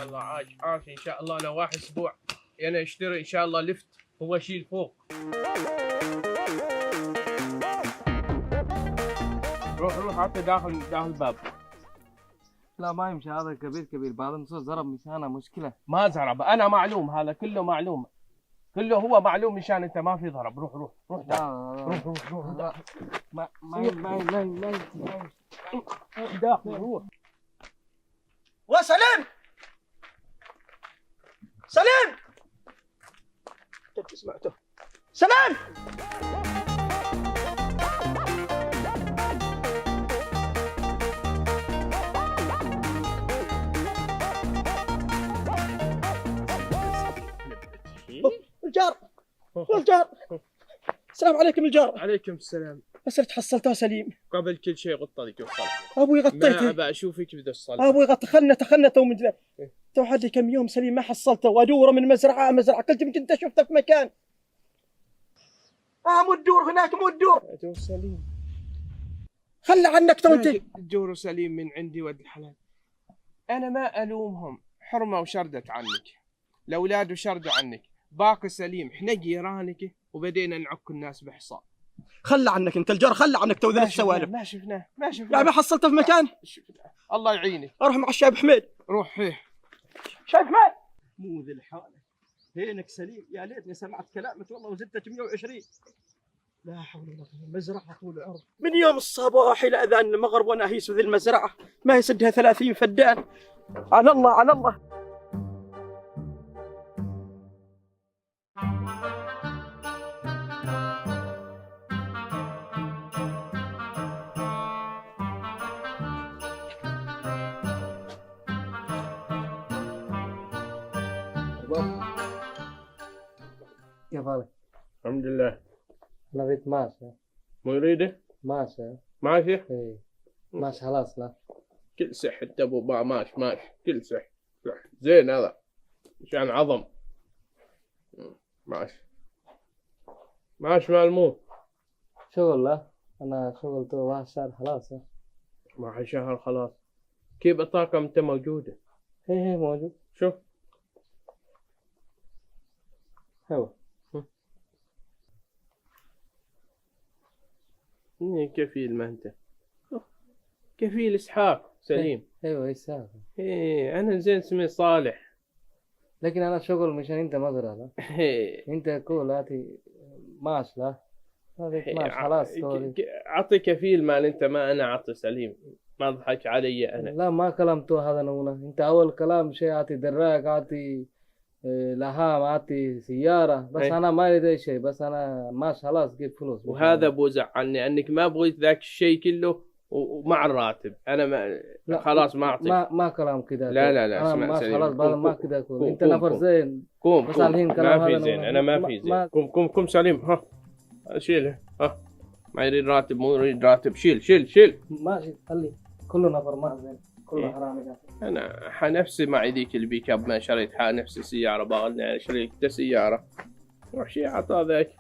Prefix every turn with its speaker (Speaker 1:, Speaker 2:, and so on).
Speaker 1: شاء الله عاش ان شاء الله. انا واحد اسبوع انا اشتري ان شاء الله لفت هو شيل فوق. روح حتى داخل الباب.
Speaker 2: لا ما يمشي هذا كبير بعد ما ضرب مشانه مشكله.
Speaker 1: ما ضرب انا معلوم، هذا كله معلوم، كله هو معلوم مشان انت ما في ضرب. روح داخل. روح داخل.
Speaker 2: ما
Speaker 1: داخل روح.
Speaker 3: وسلام سلام سمعته سلام. الجار السلام عليكم الجار.
Speaker 1: عليكم السلام.
Speaker 3: بس تحصلته سليم
Speaker 1: قبل كل شيء غطى لك وصل.
Speaker 3: ابوي غطيته.
Speaker 1: ما ابى اشوفك بتصل.
Speaker 3: ابوي تخنى تو من تو حد كم يوم سليم ما حصلته وادوره من مزرعه قلت يمكن انت شفته في مكان. مو الدور هناك مو الدور.
Speaker 1: دور سليم.
Speaker 3: خلى عنك تو انت.
Speaker 1: الدور سليم من عندي ولد الحلال. انا ما الومهم، حرمه وشردت عنك، الاولاد وشردوا عنك، باقي سليم، احنا جيرانك وبدينا نعك الناس بحصان.
Speaker 3: خلى عنك انت الجار، خلى عنك تو ذا السوالف.
Speaker 1: ما شفناه
Speaker 3: يعني ما حصلته في مكان.
Speaker 1: الله يعينك.
Speaker 3: اروح مع الشايب حميد.
Speaker 1: روح فيه
Speaker 3: شايب حميد. مو ذي الحاله هينك سليم. يا ليتني سمعت كلامك والله وزدتك 120. لا حول ولا قوه. مزرعه طول العرض من يوم الصباح الى اذان المغرب وانا اهيس ذي المزرعه ما يسدها 30 فدان. على الله على الله.
Speaker 2: كيف حالك؟
Speaker 1: الحمد لله.
Speaker 2: انا اريد ماشي.
Speaker 1: مو يريده؟
Speaker 2: ماشي.
Speaker 1: ماشي؟
Speaker 2: ايه ماشي خلاص. لا
Speaker 1: كل صح انت ابو ماشي كل صح زين هذا عشان عظم. ماشي مالمو
Speaker 2: شغل. لا انا شغل تو واحد شهر خلاص.
Speaker 1: ما شهر خلاص. كيف الطاقة انت موجودة؟
Speaker 2: ايه موجود.
Speaker 1: شوف
Speaker 2: هو
Speaker 1: إني كفيل ما انت كفيل اسحاق سليم.
Speaker 2: ايوه اسحاق.
Speaker 1: ايه انا زين اسمي صالح.
Speaker 2: لكن انا شغل مشان انت مزرعة. لا انت كول هاتي ماش. لا ماش خلاص.
Speaker 1: اعطي كفيل مال انت، ما انا اعطي سليم، ما اضحك علي انا.
Speaker 2: لا ما كلمتو هذا نونا. انت اول كلام شيء اعطي دراك اعطي لهام اعطي سيارة بس. انا ما اريد اي شيء بس انا ماش خلاص جيب فلوس.
Speaker 1: وهذا ابو زعلني انك ما بغيت ذاك الشيء كله ومع الراتب. انا ما خلاص ما اعطيك.
Speaker 2: ما كلام كذا.
Speaker 1: لا اسمع سليم.
Speaker 2: خلاص بعد ما كذا اقول انت نفر زين.
Speaker 1: قوم
Speaker 2: بس الحين كلام
Speaker 1: ما في
Speaker 2: هذا
Speaker 1: زين. انا ما في زين. قوم سليم. ها شيله. ها ما يريد راتب مو يريد راتب. شيل
Speaker 2: ماشي خلي كله نفر ما زين كله حرام.
Speaker 1: انا حنفسي معي ذيك البيك اب ما شريت، حنفسي سياره باغني شريت سياره. روح شي عطا ذاك